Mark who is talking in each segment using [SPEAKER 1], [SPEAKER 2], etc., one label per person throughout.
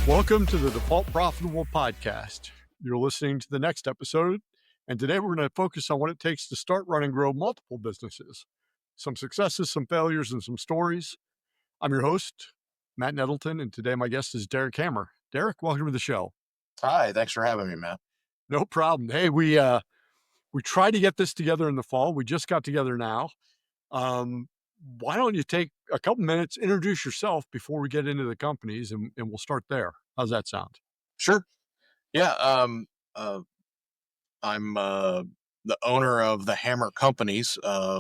[SPEAKER 1] Welcome to the Default Profitable Podcast. You're listening to the next episode, and today we're going to focus on what it takes to start, run, and grow multiple businesses. Some successes, some failures, and some stories. I'm your host, Matt Nettleton, and today my guest is Derek Hammer. Derek, welcome to the show.
[SPEAKER 2] Hi, thanks for having me, Matt.
[SPEAKER 1] No problem. Hey, we tried to get this together in the fall. We just got together now. Why don't you take a couple minutes, introduce yourself before we get into the companies, and we'll start there. How's that sound?
[SPEAKER 2] Sure. Yeah. I'm the owner of the Hammer companies,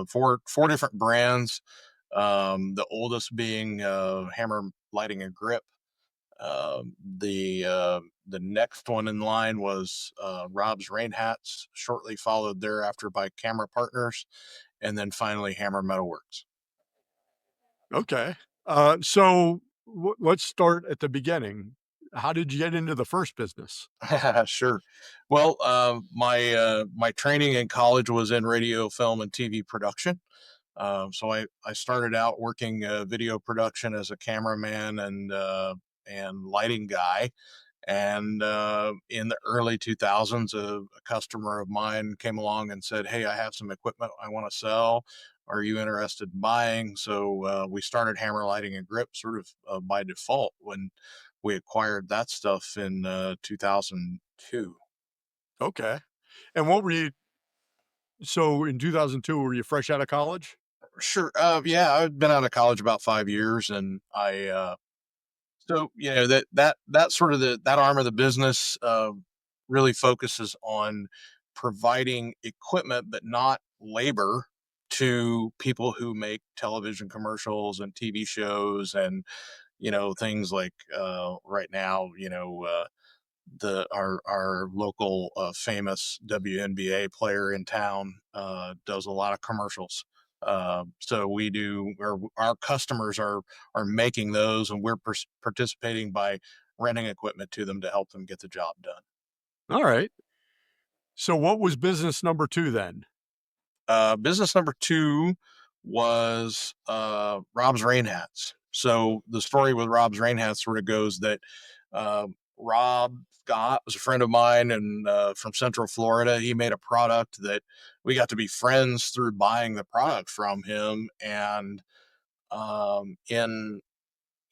[SPEAKER 2] four different brands. The oldest being Hammer Lighting and Grip. The next one in line was Rob's Rain Hats, shortly followed thereafter by Camera Partners, and then finally Hammer Metalworks.
[SPEAKER 1] Okay. So let's start at the beginning. How did you get into the first business?
[SPEAKER 2] Sure. Well, my training in college was in radio, film, and TV production. So I started out working video production as a cameraman and lighting guy. And in the early 2000s, a customer of mine came along and said, "Hey, I have some equipment I want to sell. Are you interested in buying?" So we started Hammer Lighting and Grip sort of by default when we acquired that stuff in 2002.
[SPEAKER 1] Okay. And what were you, so in 2002, were you fresh out of college?
[SPEAKER 2] Sure. Yeah, I've been out of college about 5 years, and so that sort of that arm of the business really focuses on providing equipment, but not labor, to people who make television commercials and TV shows, and things like right now, the our local famous WNBA player in town does a lot of commercials. So we do, or our customers are making those, and we're participating by renting equipment to them to help them get the job done.
[SPEAKER 1] All right. So what was business number two then?
[SPEAKER 2] Business number two was Rob's Rain Hats. So the story with Rob's Rain Hats sort of goes that uh, Rob Scott was a friend of mine, and from Central Florida. He made a product that we got to be friends through buying the product from him. And in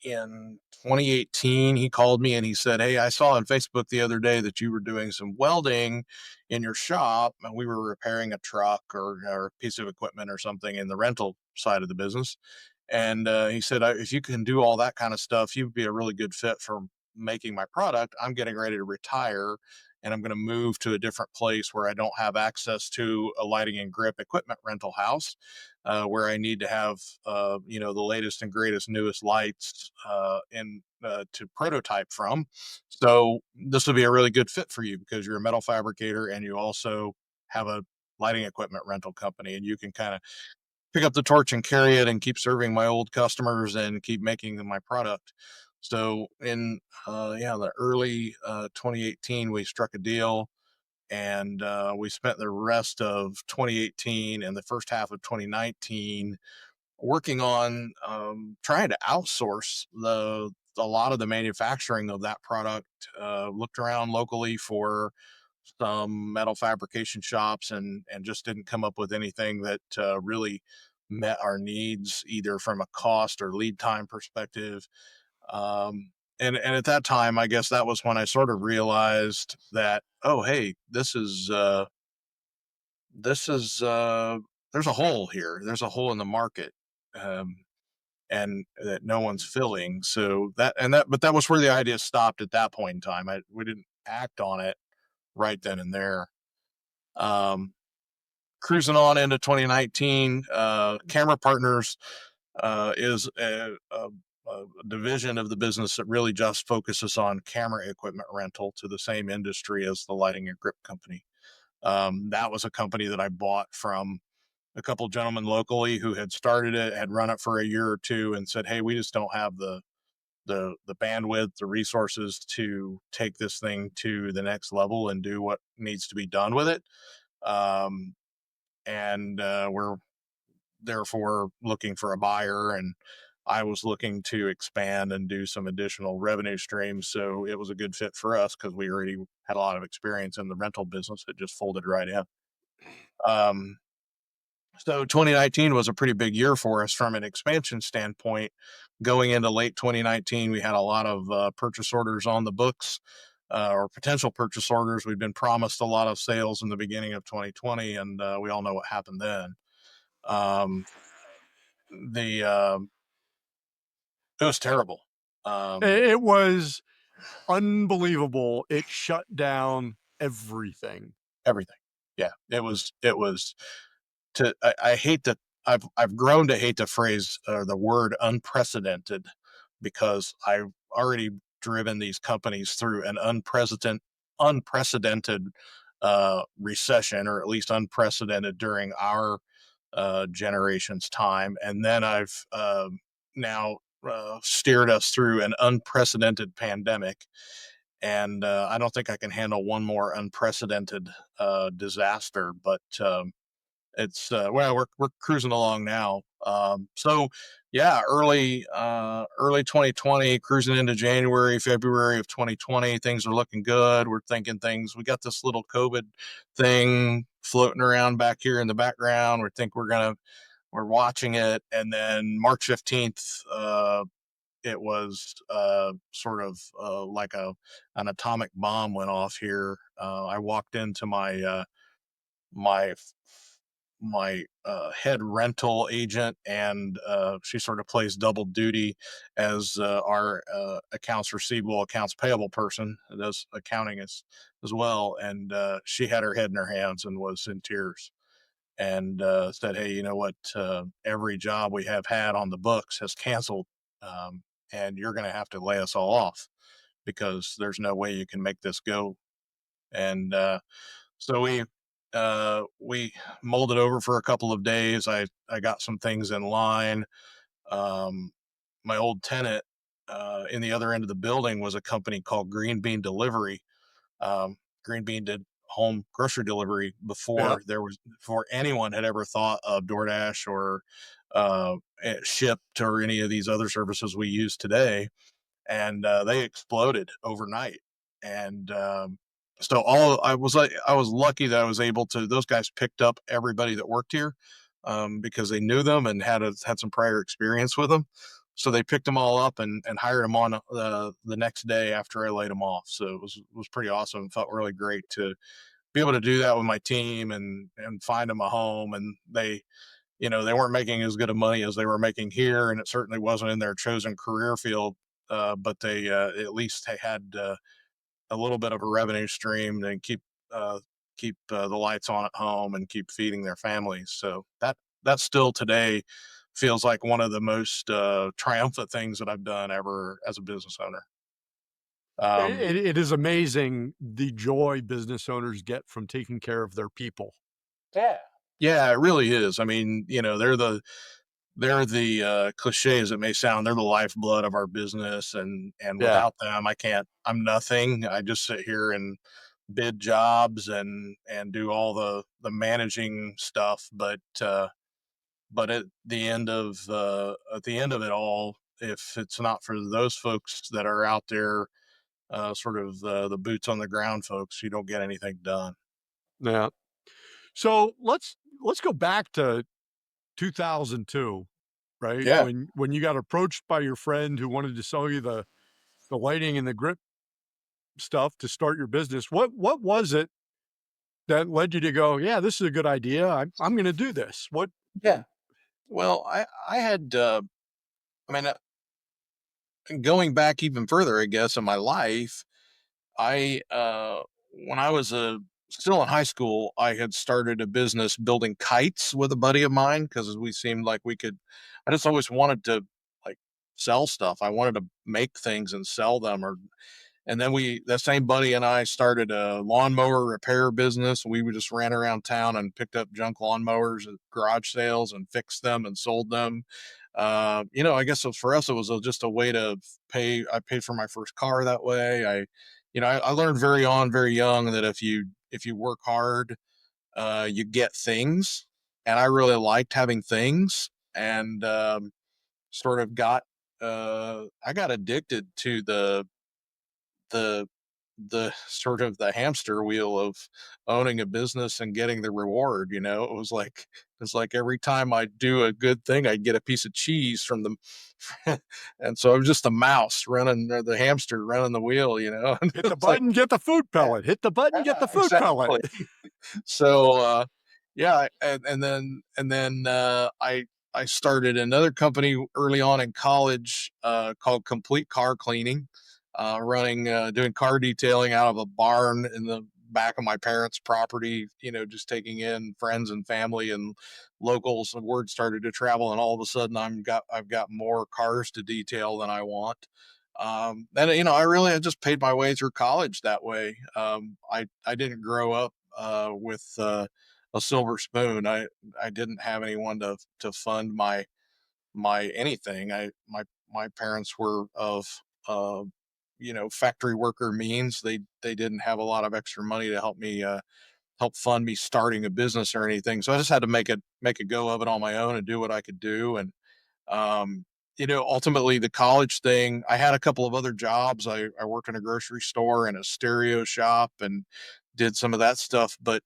[SPEAKER 2] 2018, he called me and he said, "Hey, I saw on Facebook the other day that you were doing some welding in your shop, and we were repairing a truck or a piece of equipment or something in the rental side of the business." And he said, "If you can do all that kind of stuff, you'd be a really good fit for making my product. I'm getting ready to retire, and I'm going to move to a different place where I don't have access to a lighting and grip equipment rental house, where I need to have, the latest and greatest, newest lights to prototype from. So this would be a really good fit for you because you're a metal fabricator and you also have a lighting equipment rental company, and you can kind of pick up the torch and carry it and keep serving my old customers and keep making my product." So in the early 2018, we struck a deal, and we spent the rest of 2018 and the first half of 2019 working on trying to outsource a lot of the manufacturing of that product. Looked around locally for some metal fabrication shops, and just didn't come up with anything that really met our needs, either from a cost or lead time perspective. And at that time, I guess that was when I sort of realized that, oh, hey, there's a hole here. There's a hole in the market. Um, and that no one's filling. So but that was where the idea stopped at that point in time. We didn't act on it right then and there. Cruising on into 2019, Camera Partners is a division of the business that really just focuses on camera equipment rental to the same industry as the lighting and grip company. That was a company that I bought from a couple gentlemen locally who had started it, had run it for a year or two, and said, "Hey, we just don't have the bandwidth, the resources to take this thing to the next level and do what needs to be done with it." Um, and we're therefore looking for a buyer. And I was looking to expand and do some additional revenue streams. So it was a good fit for us because we already had a lot of experience in the rental business. It just folded right in. Um, so 2019 was a pretty big year for us from an expansion standpoint. Going into late 2019, we had a lot of purchase orders on the books, or potential purchase orders. We'd been promised a lot of sales in the beginning of 2020, and we all know what happened then. Um, the It was terrible. Um,
[SPEAKER 1] It was unbelievable. It shut down everything.
[SPEAKER 2] Everything. Yeah, it was I hate that I've grown to hate the phrase, the word unprecedented, because I've already driven these companies through an unprecedented recession, or at least unprecedented during our generation's time, and then I've now steered us through an unprecedented pandemic, and I don't think I can handle one more unprecedented disaster. But it's well, we're cruising along now. So yeah, early 2020, cruising into January, February of 2020, things are looking good. We're thinking things. We got this little COVID thing floating around back here in the background. We're watching it, and then March 15th, it was sort of like an atomic bomb went off here. I walked into my head rental agent, and she sort of plays double duty as our accounts receivable, accounts payable person, does accounting as well. And she had her head in her hands and was in tears, and said, "Hey, you know what? Every job we have had on the books has canceled, um, and you're going to have to lay us all off because there's no way you can make this go." And so we molded over for a couple of days. I got some things in line. Um, my old tenant in the other end of the building was a company called Green Bean Delivery. Green Bean did home grocery delivery
[SPEAKER 1] Yeah.
[SPEAKER 2] before anyone had ever thought of DoorDash or Shipped or any of these other services we use today, and they exploded overnight. And so all I was lucky that I was able to. Those guys picked up everybody that worked here, because they knew them and had some prior experience with them. So they picked them all up and hired them on the next day after I laid them off. So it was pretty awesome. It felt really great to be able to do that with my team and find them a home. And they weren't making as good of money as they were making here, and it certainly wasn't in their chosen career field. But they at least they had a little bit of a revenue stream and keep the lights on at home and keep feeding their families. So that still today feels like one of the most triumphant things that I've done ever as a business owner. Um,
[SPEAKER 1] It is amazing the joy business owners get from taking care of their people.
[SPEAKER 2] yeah, yeah, it really is. I mean, they're the cliche as it may sound, they're the lifeblood of our business, and
[SPEAKER 1] Yeah.
[SPEAKER 2] without them, I'm nothing. I just sit here and bid jobs and do all the managing stuff. But at the end of it all, if it's not for those folks that are out there, sort of the boots on the ground folks, you don't get anything done.
[SPEAKER 1] Yeah. So let's go back to 2002, right?
[SPEAKER 2] Yeah.
[SPEAKER 1] When you got approached by your friend who wanted to sell you the lighting and the grip stuff to start your business. What was it that led you to go, yeah, this is a good idea. I'm going to do this. What?
[SPEAKER 2] Yeah. Well, I had I mean, going back even further, I guess, in my life, I when I was still in high school, I had started a business building kites with a buddy of mine because we seemed like we could. I just always wanted to, like, sell stuff. I wanted to make things and sell them, and then that same buddy and I started a lawnmower repair business. We would just ran around town and picked up junk lawnmowers at garage sales and fixed them and sold them. I guess for us, it was just a way to pay. I paid for my first car that way. I learned very young that if you work hard, you get things, and I really liked having things. And sort of got I got addicted to the sort of the hamster wheel of owning a business and getting the reward. It's like every time I do a good thing, I get a piece of cheese from the and so I'm just a mouse running, the hamster running the wheel, and
[SPEAKER 1] Hit the
[SPEAKER 2] it's like,
[SPEAKER 1] button, get the food
[SPEAKER 2] yeah,
[SPEAKER 1] pellet. Hit the button, get the food pellet.
[SPEAKER 2] exactly. So yeah, and then I started another company early on in college called Complete Car Cleaning, running doing car detailing out of a barn in the back of my parents' property. Just taking in friends and family and locals. The word started to travel, and all of a sudden I've got more cars to detail than I want. And I just paid my way through college that way. I didn't grow up with a silver spoon. I didn't have anyone to fund my anything. My parents were of uh, factory worker means. They didn't have a lot of extra money to help fund me starting a business or anything. So I just had to make a go of it on my own and do what I could do. And um, ultimately the college thing, I had a couple of other jobs. I worked in a grocery store and a stereo shop and did some of that stuff. But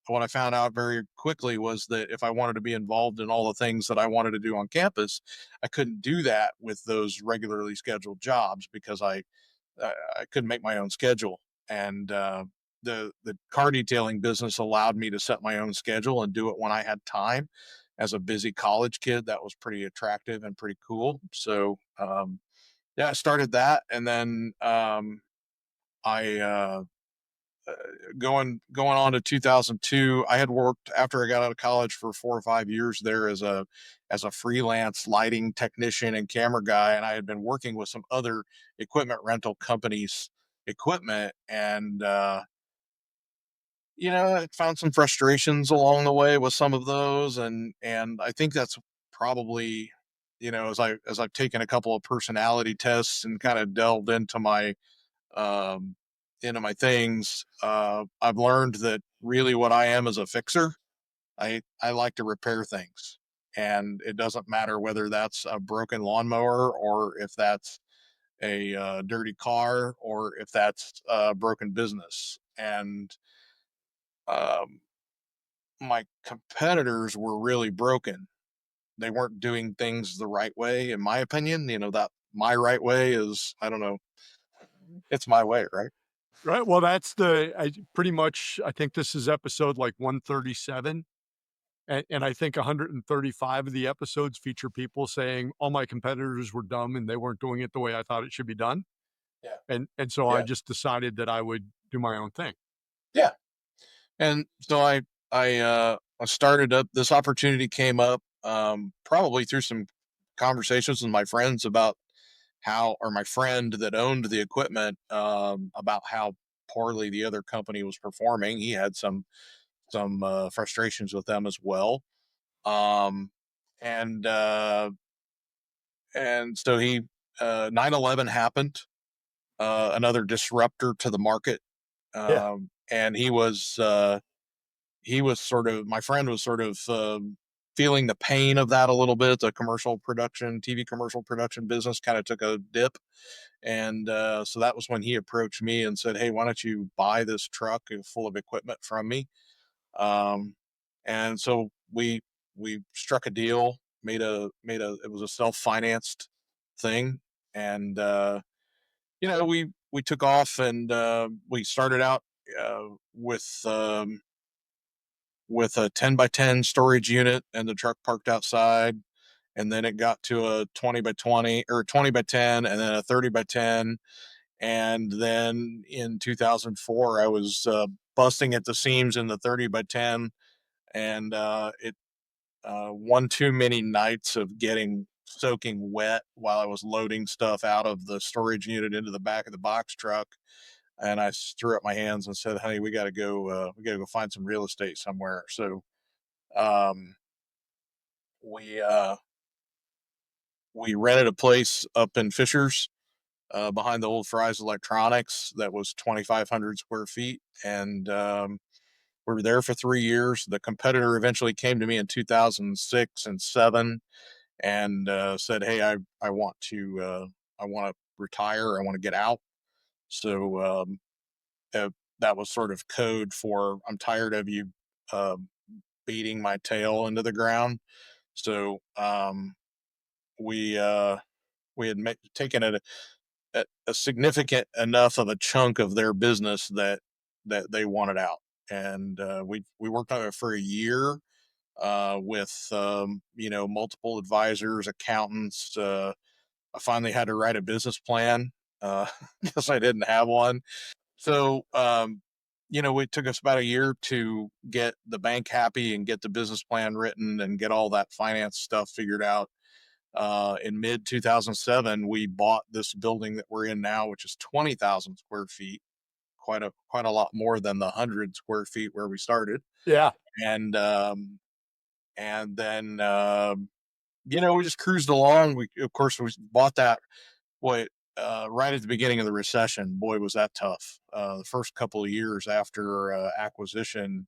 [SPEAKER 2] what I found out very quickly was that if I wanted to be involved in all the things that I wanted to do on campus, I couldn't do that with those regularly scheduled jobs because I couldn't make my own schedule. And the car detailing business allowed me to set my own schedule and do it when I had time. As a busy college kid, that was pretty attractive and pretty cool. So yeah, I started that, and then I going on to 2002. I had worked after I got out of college for 4 or 5 years there as a freelance lighting technician and camera guy, and I had been working with some other equipment rental companies equipment. And I found some frustrations along the way with some of those. And I think that's probably, as I've taken a couple of personality tests and kind of delved um into my things, I've learned that really what I am is a fixer. I like to repair things, and it doesn't matter whether that's a broken lawnmower or if that's a dirty car or if that's a broken business. And um, my competitors were really broken. They weren't doing things the right way, in my opinion. That my right way is, I don't know, it's my way, right?
[SPEAKER 1] Right. Well, pretty much, I think this is episode like 137. And I think 135 of the episodes feature people saying all my competitors were dumb and they weren't doing it the way I thought it should be done.
[SPEAKER 2] Yeah.
[SPEAKER 1] And so I
[SPEAKER 2] Yeah.
[SPEAKER 1] just decided that I would do my own thing.
[SPEAKER 2] Yeah. And so I started up. This opportunity came up probably through some conversations with my friends about or my friend that owned the equipment, about how poorly the other company was performing. He had some frustrations with them as well. Um, and so 9/11 happened, another disruptor to the market.
[SPEAKER 1] Yeah.
[SPEAKER 2] And he was sort of my friend was sort of feeling the pain of that a little bit. The commercial production, TV commercial production business kind of took a dip. And so that was when he approached me and said, "Hey, why don't you buy this truck full of equipment from me?" Um, and so we struck a deal, it was a self-financed thing. And we took off, and we started out uh, with um, with a 10 by 10 storage unit and the truck parked outside. And then it got to a 20 by 20 or 20 by 10 and then a 30 by 10. And then in 2004, I was busting at the seams in the 30 by 10. And it one too many nights of getting soaking wet while I was loading stuff out of the storage unit into the back of the box truck. And I threw up my hands and said, "Honey, we got to go find some real estate somewhere." So um, we we rented a place up in Fishers, behind the old Fry's Electronics, that was 2,500 square feet. And we were there for 3 years. The competitor eventually came to me in 2006 and 7, and said, "Hey, I want to retire. I want to get out." So that was sort of code for I'm tired of you uh, beating my tail into the ground. So we we had taken a significant enough of a chunk of their business that they wanted out, and we worked on it for a year with multiple advisors, accountants. I finally had to write a business plan because I didn't have one. So it took us about a year to get the bank happy and get the business plan written and get all that finance stuff figured out. In mid 2007, we bought this building that we're in now, which is 20,000 square feet, quite a lot more than the 100 square feet where we started.
[SPEAKER 1] Yeah.
[SPEAKER 2] And then we just cruised along. We of course we bought that boy right at the beginning of the recession. Boy, was that tough. The first couple of years after acquisition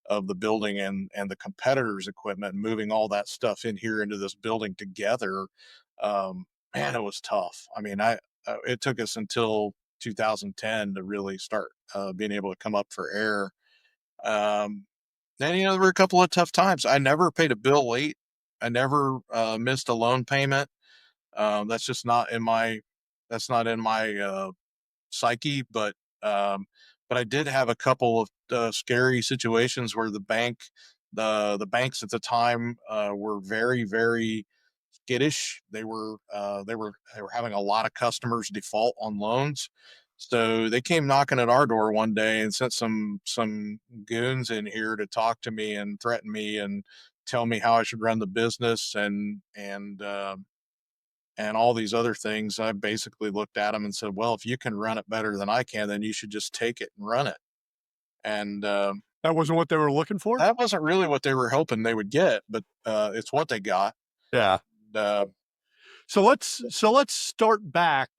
[SPEAKER 2] of the building and the competitors' equipment, moving all that stuff in here into this building together, man, it was tough. I mean, I it took us until 2010 to really start being able to come up for air. Um, then there were a couple of tough times. I never paid a bill late. I never missed a loan payment. That's just not in my psyche. But I did have a couple of scary situations where the banks at the time were very, very skittish. They were having a lot of customers default on loans. So they came knocking at our door one day and sent some goons in here to talk to me and threaten me and tell me how I should run the business and all these other things. I basically looked at them and said, "Well, if you can run it better than I can, then you should just take it and run it." And
[SPEAKER 1] That wasn't what they were looking for?
[SPEAKER 2] that wasn't really what they were hoping they would get, but it's what they got.
[SPEAKER 1] Yeah.
[SPEAKER 2] Uh,
[SPEAKER 1] So let's start back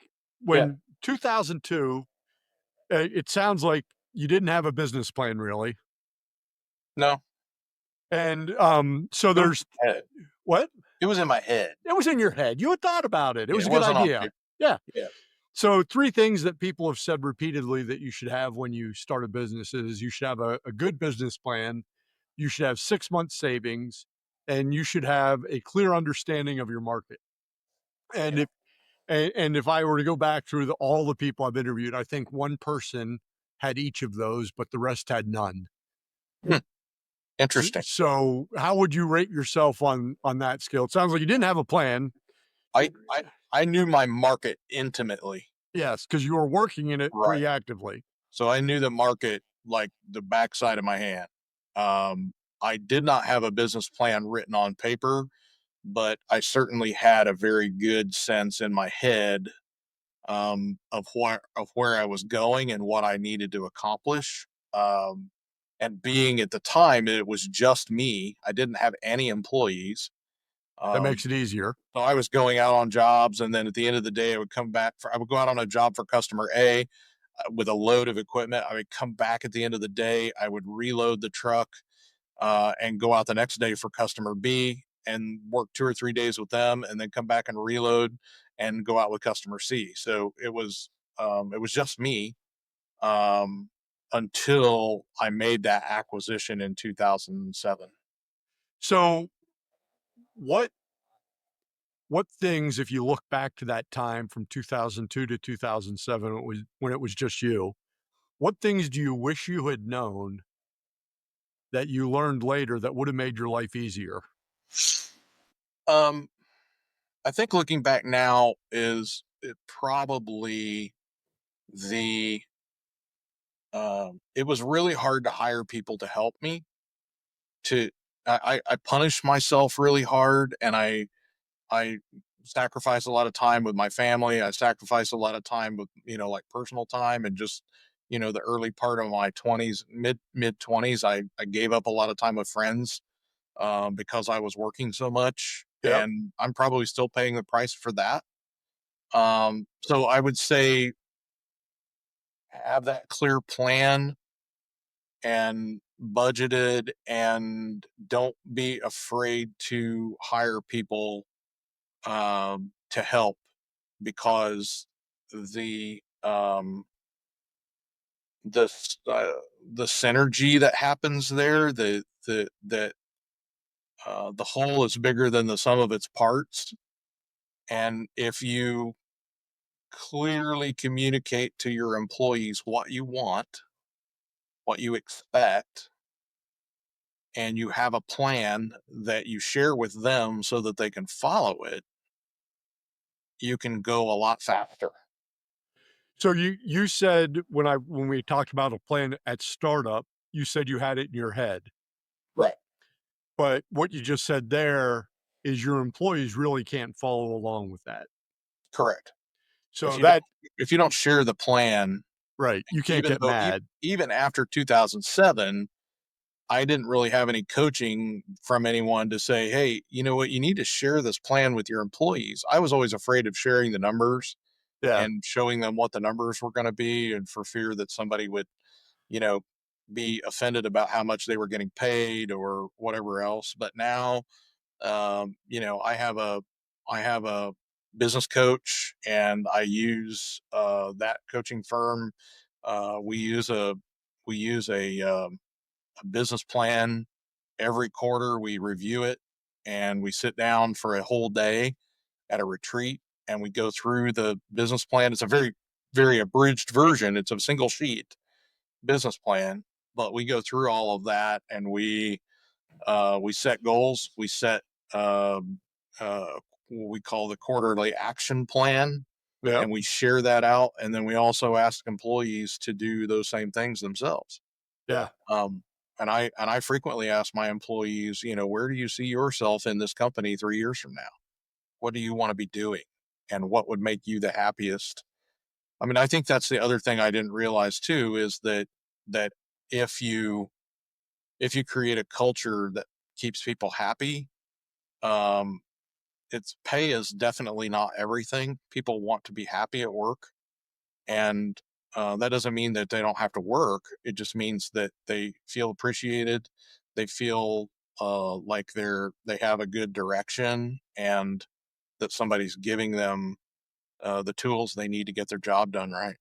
[SPEAKER 2] yeah,
[SPEAKER 1] when 2002, it sounds like you didn't have a business plan really.
[SPEAKER 2] no,
[SPEAKER 1] And so
[SPEAKER 2] it was
[SPEAKER 1] there's
[SPEAKER 2] in my head.
[SPEAKER 1] what?
[SPEAKER 2] It was in my head.
[SPEAKER 1] It was in your head. You had thought about it. It
[SPEAKER 2] Yeah,
[SPEAKER 1] was
[SPEAKER 2] it
[SPEAKER 1] a good
[SPEAKER 2] wasn't on
[SPEAKER 1] idea.
[SPEAKER 2] paper.
[SPEAKER 1] Yeah.
[SPEAKER 2] Yeah,
[SPEAKER 1] So, three things that people have said repeatedly that you should have when you start a business is you should have a good business plan, you should have 6 months savings, and you should have a clear understanding of your market. And
[SPEAKER 2] yeah.
[SPEAKER 1] if I were to go back through all the people I've interviewed, I think one person had each of those, but the rest had none.
[SPEAKER 2] Hmm, interesting.
[SPEAKER 1] So, how would you rate yourself on that scale? It sounds like you didn't have a plan.
[SPEAKER 2] I I I knew my market intimately,
[SPEAKER 1] Yes, because you were working in it
[SPEAKER 2] right?
[SPEAKER 1] pretty actively.
[SPEAKER 2] So I knew the market like the backside of my hand. Um, I did not have a business plan written on paper, but I certainly had a very good sense in my head of where I was going and what I needed to accomplish. Um, and being at the time, it was just me. I didn't have any employees.
[SPEAKER 1] That
[SPEAKER 2] Um,
[SPEAKER 1] makes it easier.
[SPEAKER 2] so I was going out on jobs, and then at the end of the day, I would go out on a job for customer A with a load of equipment. I would come back at the end of the day. I would reload the truck and go out the next day for customer B and work 2 or 3 days with them, and then come back and reload and go out with customer C. So it was just me um, until I made that acquisition in 2007.
[SPEAKER 1] So, what what things, if you look back to that time from 2002 to 2007, when it was just you, what things do you wish you had known that you learned later that would have made your life easier?
[SPEAKER 2] Um, I think looking back now is it probably the it was really hard to hire people to help me. To I punished myself really hard, and I sacrificed a lot of time with my family. I sacrificed a lot of time with like personal time and just the early part of my 20s, mid 20s. I gave up a lot of time with friends because I was working so much,
[SPEAKER 1] Yep.
[SPEAKER 2] and I'm probably still paying the price for that. So I would say have that clear plan and budgeted, and don't be afraid to hire people to help, because the um, the s- uh, the synergy that happens there, the whole is bigger than the sum of its parts. And if you clearly communicate to your employees what you want, what you expect, and you have a plan that you share with them so that they can follow it, you can go a lot faster.
[SPEAKER 1] So you said when we talked about a plan at startup, you said you had it in your head.
[SPEAKER 2] Right.
[SPEAKER 1] But what you just said there is your employees really can't follow along with that.
[SPEAKER 2] Correct. If
[SPEAKER 1] So
[SPEAKER 2] you don't
[SPEAKER 1] that
[SPEAKER 2] if you don't share the plan,
[SPEAKER 1] right, you can't
[SPEAKER 2] even
[SPEAKER 1] get
[SPEAKER 2] though
[SPEAKER 1] mad.
[SPEAKER 2] even after 2007, I didn't really have any coaching from anyone to say, "Hey, you know what? You need to share this plan with your employees." I was always afraid of sharing the numbers
[SPEAKER 1] Yeah.
[SPEAKER 2] and showing them what the numbers were going to be, and for fear that somebody would, you know, be offended about how much they were getting paid or whatever else. But now, I have a business coach, and I use that coaching firm. We use a business plan every quarter. We review it, and we sit down for a whole day at a retreat, and we go through the business plan. It's a very, very abridged version. It's a single sheet business plan, but we go through all of that, and we set goals. We set what we call the quarterly action plan,
[SPEAKER 1] Yep.
[SPEAKER 2] and we share that out. And then we also ask employees to do those same things themselves.
[SPEAKER 1] Yeah.
[SPEAKER 2] Um, and I frequently ask my employees, where do you see yourself in this company 3 years from now? What do you want to be doing, and what would make you the happiest? I mean, I think that's the other thing I didn't realize too, is that if you if you create a culture that keeps people happy, um, it's pay is definitely not everything. People want to be happy at work, and that doesn't mean that they don't have to work. It just means that they feel appreciated. They feel like they have a good direction, and that somebody's giving them the tools they need to get their job done right.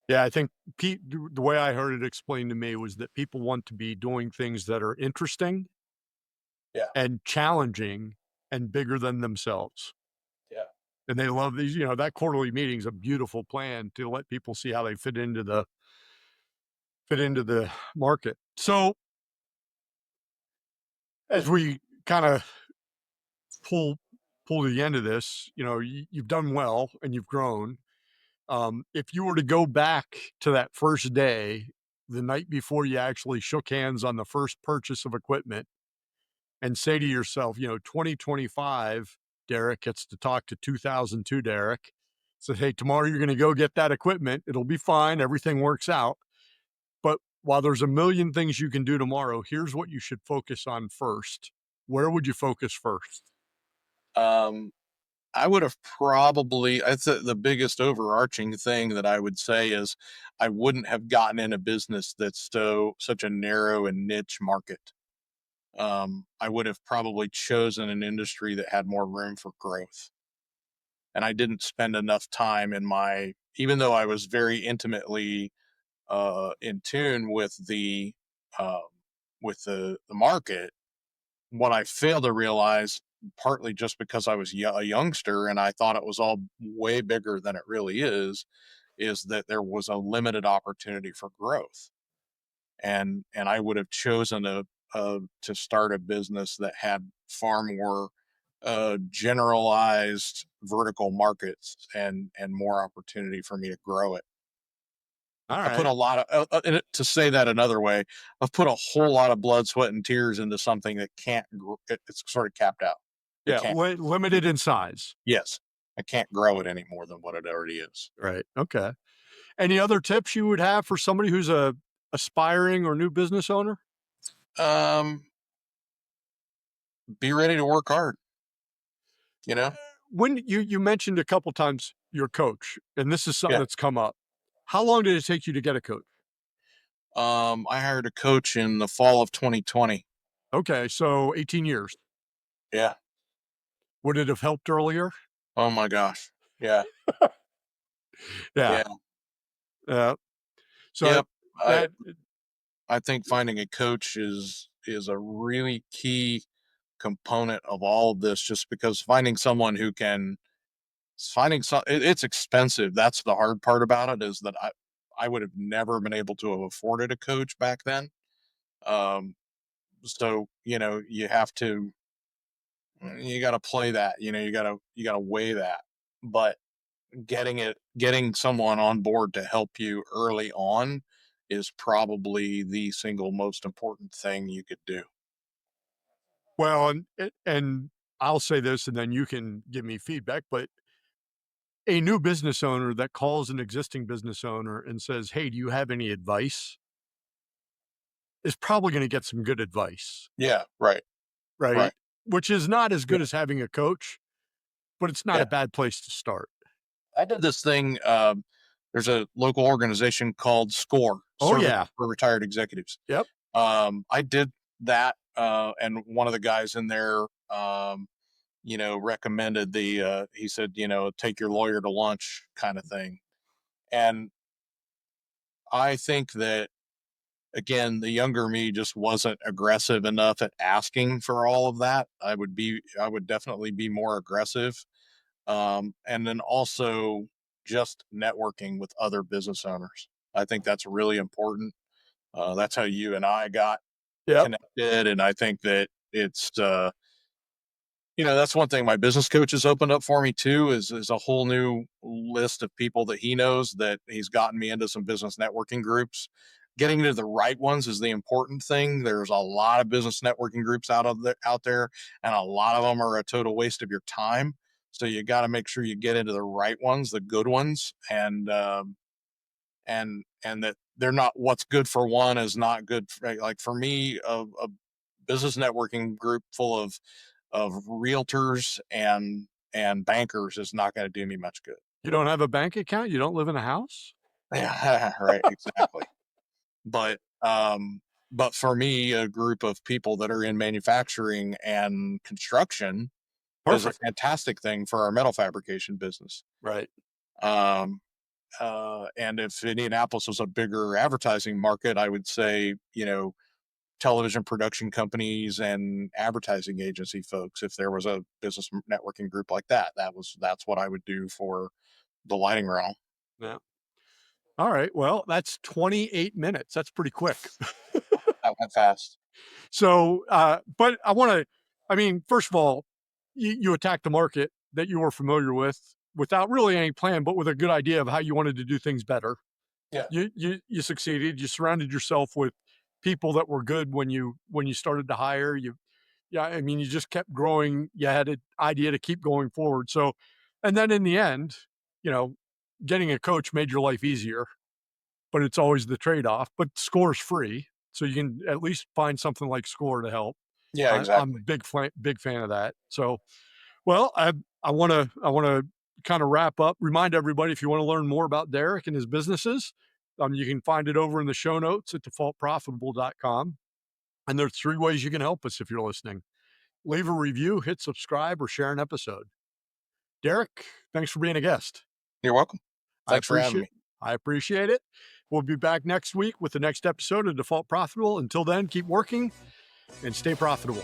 [SPEAKER 1] Yeah, I think the way I heard it explained to me was that people want to be doing things that are interesting
[SPEAKER 2] Yeah,
[SPEAKER 1] and challenging and bigger than themselves.
[SPEAKER 2] yeah.
[SPEAKER 1] And they love these, that quarterly meeting's a beautiful plan to let people see how they fit into the market. So as we kind of pull pull to the end of this, you've done well and you've grown. If you were to go back to that first day, the night before you actually shook hands on the first purchase of equipment, and say to yourself, 2025, Derek gets to talk to 2002 Derek. Says, hey, tomorrow you're going to go get that equipment. It'll be fine. Everything works out. But while there's a million things you can do tomorrow, here's what you should focus on first. Where would you focus first?
[SPEAKER 2] Um, I would have probably, that's the biggest overarching thing that I would say is I wouldn't have gotten in a business that's such a narrow and niche market. I would have probably chosen an industry that had more room for growth. And I didn't spend enough time even though I was very intimately in tune uh, with the market. What I failed to realize, partly just because I was a youngster and I thought it was all way bigger than it really is that there was a limited opportunity for growth. And I would have chosen to start a business that had far more generalized vertical markets and more opportunity for me to grow it.
[SPEAKER 1] All
[SPEAKER 2] I put
[SPEAKER 1] right.
[SPEAKER 2] a lot of to say that another way, I've put a whole lot of blood, sweat, and tears into something that can't. It's sort of capped out. It
[SPEAKER 1] Yeah.
[SPEAKER 2] can't.
[SPEAKER 1] Limited in size.
[SPEAKER 2] Yes, I can't grow it any more than what it already is.
[SPEAKER 1] Right. Okay. Any other tips you would have for somebody who's a aspiring or new business owner?
[SPEAKER 2] Um, be ready to work hard. You know.
[SPEAKER 1] When you mentioned a couple times your coach, and this is something
[SPEAKER 2] Yeah.
[SPEAKER 1] that's come up. How long did it take you to get a coach?
[SPEAKER 2] I hired a coach in the fall of 2020.
[SPEAKER 1] Okay, so 18 years.
[SPEAKER 2] Yeah.
[SPEAKER 1] Would it have helped earlier?
[SPEAKER 2] Oh my gosh. Yeah.
[SPEAKER 1] Yeah.
[SPEAKER 2] Yeah.
[SPEAKER 1] So
[SPEAKER 2] Yep. I
[SPEAKER 1] that
[SPEAKER 2] I think finding a coach is a really key component of all of this, just because finding someone who can finding some it's expensive. That's the hard part about it, is that I would have never been able to have afforded a coach back then. Um, so you have to you got to play that. You got to weigh that. But getting someone on board to help you early on is probably the single most important thing you could do.
[SPEAKER 1] well, and I'll say this, and then you can give me feedback. But a new business owner that calls an existing business owner and says, "Hey, do you have any advice?" is probably going to get some good advice,
[SPEAKER 2] Yeah, right,
[SPEAKER 1] right?
[SPEAKER 2] right.
[SPEAKER 1] Which is not as
[SPEAKER 2] Yeah,
[SPEAKER 1] good as having a coach, but it's not
[SPEAKER 2] yeah.
[SPEAKER 1] a bad place to start.
[SPEAKER 2] I did this thing. There's a local organization called SCORE,
[SPEAKER 1] Oh
[SPEAKER 2] Service
[SPEAKER 1] yeah,
[SPEAKER 2] for Retired Executives.
[SPEAKER 1] yep.
[SPEAKER 2] I did that, and one of the guys in there, recommended he said, take your lawyer to lunch kind of thing. And I think that, again, the younger me just wasn't aggressive enough at asking for all of that. I would definitely be more aggressive. And then also just networking with other business owners. I think that's really important. That's how you and I got
[SPEAKER 1] Yep.
[SPEAKER 2] connected. And I think that that's one thing my business coach has opened up for me too, is a whole new list of people that he knows, that he's gotten me into some business networking groups. Getting into the right ones is the important thing. There's a lot of business networking groups out there, and a lot of them are a total waste of your time. So you got to make sure you get into the right ones, the good ones, and that they're not, what's good for one is not good for, like for me, a business networking group full of realtors and bankers is not going to do me much good.
[SPEAKER 1] You don't have a bank account? You don't live in a house?
[SPEAKER 2] Yeah, right, exactly. But but for me, a group of people that are in manufacturing and construction is a
[SPEAKER 1] Perfect.
[SPEAKER 2] fantastic thing for our metal fabrication business.
[SPEAKER 1] Right.
[SPEAKER 2] Um, and if Indianapolis was a bigger advertising market, I would say, television production companies and advertising agency folks. If there was a business networking group like that, that's what I would do for the lighting rental.
[SPEAKER 1] Yeah. All right. Well, that's 28 minutes. That's pretty quick.
[SPEAKER 2] That went fast.
[SPEAKER 1] So, but I mean, first of all, you attacked the market that you were familiar with without really any plan, but with a good idea of how you wanted to do things better.
[SPEAKER 2] Yeah,
[SPEAKER 1] You succeeded. You surrounded yourself with people that were good when you started to hire. Yeah, I mean, you just kept growing. You had an idea to keep going forward. So, and then in the end, you know, getting a coach made your life easier, but it's always the trade-off. But Score's free, so you can at least find something like Score to help.
[SPEAKER 2] yeah,
[SPEAKER 1] I'm
[SPEAKER 2] exactly.
[SPEAKER 1] big fan of that. So, well, I wanna kind of wrap up. Remind everybody, if you want to learn more about Derek and his businesses, you can find it over in the show notes at defaultprofitable.com. And there's three ways you can help us if you're listening: leave a review, hit subscribe, or share an episode. Derek, thanks for being a guest.
[SPEAKER 2] You're welcome.
[SPEAKER 1] I
[SPEAKER 2] Thanks for having
[SPEAKER 1] appreciate
[SPEAKER 2] me.
[SPEAKER 1] I appreciate it. We'll be back next week with the next episode of Default Profitable. Until then, keep working and stay profitable.